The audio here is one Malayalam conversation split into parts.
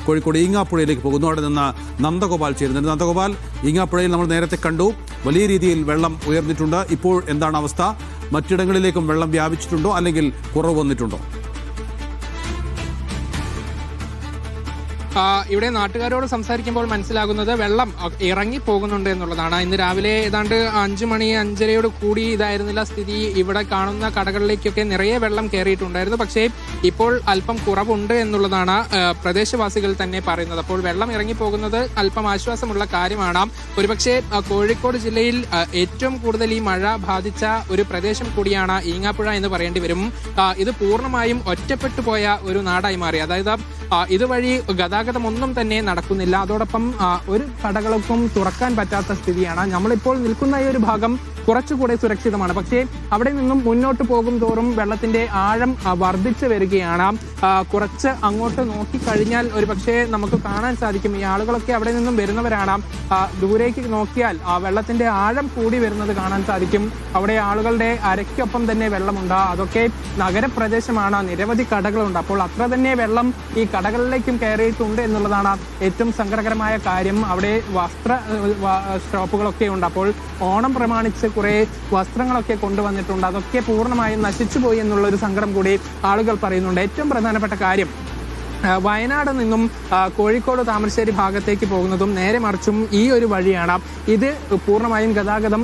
കോഴിക്കോട് ഈങ്ങാപ്പുഴയിലേക്ക് പോകുന്നു. അവിടെ നിന്ന് നന്ദഗോപാൽ ചേരുന്നുണ്ട്. നന്ദഗോപാൽ, ഈങ്ങാപ്പുഴയിൽ നമ്മൾ നേരത്തെ കണ്ടു വലിയ രീതിയിൽ വെള്ളം ഉയർന്നിട്ടുണ്ട്. ഇപ്പോൾ എന്താണ് അവസ്ഥ? മറ്റിടങ്ങളിലേക്കും വെള്ളം വ്യാപിച്ചിട്ടുണ്ടോ അല്ലെങ്കിൽ കുറവ് വന്നിട്ടുണ്ടോ? ഇവിടെ നാട്ടുകാരോട് സംസാരിക്കുമ്പോൾ മനസ്സിലാകുന്നത് വെള്ളം ഇറങ്ങി പോകുന്നുണ്ട് എന്നുള്ളതാണ്. ഇന്ന് രാവിലെ ഏതാണ്ട് 5 മണി 5:30 കൂടി ഇതായിരുന്നില്ല സ്ഥിതി. ഇവിടെ കാണുന്ന കടകളിലേക്കൊക്കെ നിറയെ വെള്ളം കയറിയിട്ടുണ്ടായിരുന്നു. പക്ഷേ ഇപ്പോൾ അല്പം കുറവുണ്ട് എന്നുള്ളതാണ് പ്രദേശവാസികൾ തന്നെ പറയുന്നത്. അപ്പോൾ വെള്ളം ഇറങ്ങിപ്പോകുന്നത് അല്പം ആശ്വാസമുള്ള കാര്യമാണ്. ഒരുപക്ഷെ കോഴിക്കോട് ജില്ലയിൽ ഏറ്റവും കൂടുതൽ ഈ മഴ ബാധിച്ച ഒരു പ്രദേശം കൂടിയാണ് ഈങ്ങാപ്പുഴ എന്ന് പറയേണ്ടി വരും. ഇത് പൂർണ്ണമായും ഒറ്റപ്പെട്ടു പോയ ഒരു നാടായി മാറി. അതായത് ഇതുവഴി ഗതാഗതമൊന്നും തന്നെ നടക്കുന്നില്ല. അതോടൊപ്പം ഒരു കടകൾക്കും തുറക്കാൻ പറ്റാത്ത സ്ഥിതിയാണ്. നമ്മളിപ്പോൾ നിൽക്കുന്ന ഈ ഒരു ഭാഗം കുറച്ചുകൂടെ സുരക്ഷിതമാണ്. പക്ഷേ അവിടെ നിന്നും മുന്നോട്ട് പോകും തോറും വെള്ളത്തിന്റെ ആഴം വർദ്ധിച്ചു വരികയാണ്. കുറച്ച് അങ്ങോട്ട് നോക്കിക്കഴിഞ്ഞാൽ ഒരു പക്ഷേ നമുക്ക് കാണാൻ സാധിക്കും ഈ ആളുകളൊക്കെ അവിടെ നിന്നും വരുന്നവരാണ്. ദൂരേക്ക് നോക്കിയാൽ വെള്ളത്തിന്റെ ആഴം കൂടി വരുന്നത് കാണാൻ സാധിക്കും. അവിടെ ആളുകളുടെ അരയ്ക്കൊപ്പം തന്നെ വെള്ളമുണ്ട്. അതൊക്കെ നഗരപ്രദേശമാണ്, നിരവധി കടകളുണ്ട്. അപ്പോൾ അത്ര തന്നെ വെള്ളം ഈ കടകളിലേക്കും കയറിയിട്ടുണ്ട് എന്നുള്ളതാണ് ഏറ്റവും സങ്കടകരമായ കാര്യം. അവിടെ വസ്ത്ര ഷോപ്പുകളൊക്കെ ഉണ്ട്. അപ്പോൾ ഓണം പ്രമാണിച്ച് കുറെ വസ്ത്രങ്ങളൊക്കെ കൊണ്ടുവന്നിട്ടുണ്ട്. അതൊക്കെ പൂർണ്ണമായും നശിച്ചുപോയി എന്നുള്ളൊരു സങ്കടം കൂടി ആളുകൾ പറയുന്നുണ്ട്. ഏറ്റവും പ്രധാനപ്പെട്ട കാര്യം വയനാട് നിന്നും കോഴിക്കോട് താമരശ്ശേരി ഭാഗത്തേക്ക് പോകുന്നതും നേരെ മറിച്ചും ഈ ഒരു വഴിയാണ്. ഇത് പൂർണ്ണമായും ഗതാഗതം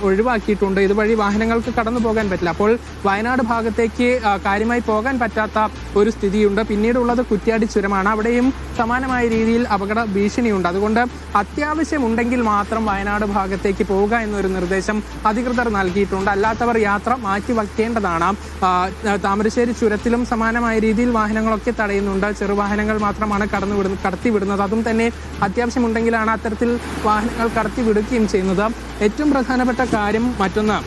ഒഴിവാക്കിയിട്ടുണ്ട്. ഇതുവഴി വാഹനങ്ങൾക്ക് കടന്നു പോകാൻ പറ്റില്ല. അപ്പോൾ വയനാട് ഭാഗത്തേക്ക് കാര്യമായി പോകാൻ പറ്റാത്ത ഒരു സ്ഥിതിയുണ്ട്. പിന്നീടുള്ളത് കുറ്റ്യാടി ചുരമാണ്. അവിടെയും സമാനമായ രീതിയിൽ അപകട ഭീഷണിയുണ്ട്. അതുകൊണ്ട് അത്യാവശ്യമുണ്ടെങ്കിൽ മാത്രം വയനാട് ഭാഗത്തേക്ക് പോവുക എന്നൊരു നിർദ്ദേശം അധികൃതർ നൽകിയിട്ടുണ്ട്. അല്ലാത്തവർ യാത്ര മാറ്റിവെക്കേണ്ടതാണ്. താമരശ്ശേരി ചുരത്തിലും സമാനമായ രീതിയിൽ വാഹനങ്ങളൊക്കെ യുന്നുണ്ട്. ചെറുവാഹനങ്ങൾ മാത്രമാണ് കടത്തിവിടുന്നത്. അതും തന്നെ അത്യാവശ്യമുണ്ടെങ്കിലാണ് അത്തരത്തിൽ വാഹനങ്ങൾ കടത്തിവിടുകയും ചെയ്യുന്നത്. ഏറ്റവും പ്രധാനപ്പെട്ട കാര്യം മറ്റൊന്ന്,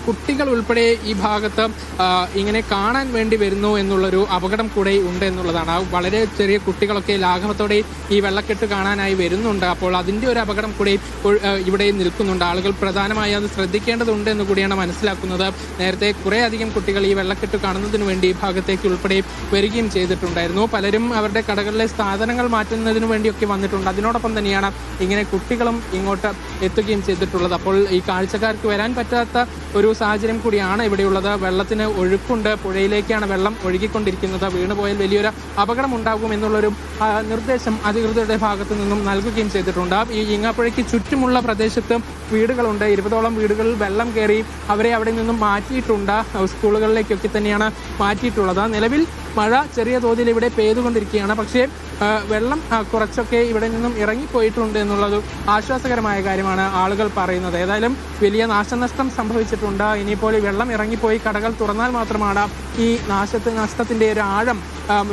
കുട്ടികൾ ഉൾപ്പെടെ ഈ ഭാഗത്ത് ഇങ്ങനെ കാണാൻ വേണ്ടി വരുന്നു എന്നുള്ളൊരു അപകടം കൂടെ ഉണ്ട് എന്നുള്ളതാണ്. വളരെ ചെറിയ കുട്ടികളൊക്കെ ലാഘവത്തോടെ ഈ വെള്ളക്കെട്ട് കാണാനായി വരുന്നുണ്ട്. അപ്പോൾ അതിൻ്റെ ഒരു അപകടം കൂടെ ഇവിടെ നിൽക്കുന്നുണ്ട്. ആളുകൾ പ്രധാനമായി അത് ശ്രദ്ധിക്കേണ്ടതുണ്ട് എന്ന് കൂടിയാണ് മനസ്സിലാക്കുന്നത്. നേരത്തെ കുറേ അധികം കുട്ടികൾ ഈ വെള്ളക്കെട്ട് കാണുന്നതിന് വേണ്ടി ഈ ഭാഗത്തേക്ക് ഉൾപ്പെടെ വരികയും ചെയ്തിട്ടുണ്ടായിരുന്നു. പലരും അവരുടെ കടകളിലെ സാധനങ്ങൾ മാറ്റുന്നതിന് വേണ്ടിയൊക്കെ വന്നിട്ടുണ്ട്. അതിനോടൊപ്പം തന്നെയാണ് ഇങ്ങനെ കുട്ടികളും ഇങ്ങോട്ട് എത്തുകയും ചെയ്തിട്ടുള്ളത്. അപ്പോൾ ഈ കാഴ്ചക്കാർക്ക് വരാൻ പറ്റാത്ത ഒരു സാഹചര്യം കൂടിയാണ് ഇവിടെയുള്ളത്. വെള്ളത്തിന് ഒഴുക്കുണ്ട്, പുഴയിലേക്കാണ് വെള്ളം ഒഴുകിക്കൊണ്ടിരിക്കുന്നത്. വീണുപോയാൽ വലിയൊരു അപകടം ഉണ്ടാകും എന്നുള്ളൊരു നിർദ്ദേശം അധികൃതരുടെ ഭാഗത്തു നിന്നും നൽകുകയും ചെയ്തിട്ടുണ്ട്. ഈ ഈങ്ങാപ്പുഴയ്ക്ക് ചുറ്റുമുള്ള പ്രദേശത്ത് വീടുകളുണ്ട്. 20ഓളം വീടുകളിൽ വെള്ളം കയറി അവരെ അവിടെ നിന്നും മാറ്റിയിട്ടുണ്ട്. സ്കൂളുകളിലേക്കൊക്കെ തന്നെയാണ് മാറ്റിയിട്ടുള്ളത്. നിലവിൽ മഴ ചെറിയ തോതിൽ ഇവിടെ പെയ്തുകൊണ്ടിരിക്കുകയാണ്. പക്ഷേ വെള്ളം കുറച്ചൊക്കെ ഇവിടെ നിന്നും ഇറങ്ങിപ്പോയിട്ടുണ്ട് എന്നുള്ളത് ആശ്വാസകരമായ കാര്യമാണ് ആളുകൾ പറയുന്നത്. ഏതായാലും വലിയ നാശനഷ്ടം സംഭവിച്ചിട്ടുണ്ട്. ഇനിയിപ്പോൾ ഈ വെള്ളം ഇറങ്ങിപ്പോയി കടകൾ തുറന്നാൽ മാത്രമാണ് ഈ നഷ്ടത്തിൻ്റെ ഒരു ആഴം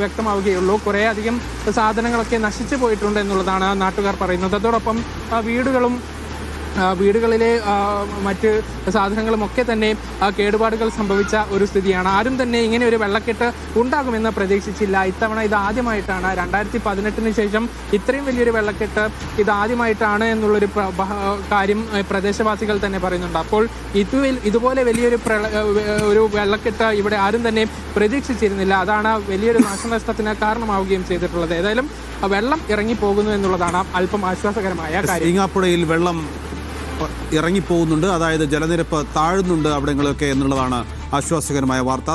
വ്യക്തമാവുകയുള്ളൂ. കുറേ അധികം സാധനങ്ങളൊക്കെ നശിച്ചു പോയിട്ടുണ്ട് എന്നുള്ളതാണ് നാട്ടുകാർ പറയുന്നത്. അതോടൊപ്പം വീടുകളിലെ മറ്റ് സാധനങ്ങളുമൊക്കെ തന്നെ കേടുപാടുകൾ സംഭവിച്ച ഒരു സ്ഥിതിയാണ്. ആരും തന്നെ ഇങ്ങനെ ഒരു വെള്ളക്കെട്ട് ഉണ്ടാകുമെന്ന് പ്രതീക്ഷിച്ചില്ല. ഇത്തവണ ഇത് ആദ്യമായിട്ടാണ്. 2018 ശേഷം ഇത്രയും വലിയൊരു വെള്ളക്കെട്ട് ഇതാദ്യമായിട്ടാണ് എന്നുള്ളൊരു കാര്യം പ്രദേശവാസികൾ തന്നെ പറയുന്നുണ്ട്. അപ്പോൾ ഇതുപോലെ വലിയൊരു വെള്ളക്കെട്ട് ഇവിടെ ആരും തന്നെ പ്രതീക്ഷിച്ചിരുന്നില്ല. അതാണ് വലിയൊരു നാശനഷ്ടത്തിന് കാരണമാവുകയും ചെയ്തിട്ടുള്ളത്. ഏതായാലും വെള്ളം ഇറങ്ങിപ്പോകുന്നു എന്നുള്ളതാണ് അല്പം ആശ്വാസകരമായ കാര്യം. ഈങ്ങാപ്പുഴയിൽ വെള്ളം ഇറങ്ങിപ്പോകുന്നുണ്ട്, അതായത് ജലനിരപ്പ് താഴുന്നുണ്ട് അവിടങ്ങളൊക്കെ എന്നുള്ളതാണ് ആശ്വാസകരമായ വാർത്ത.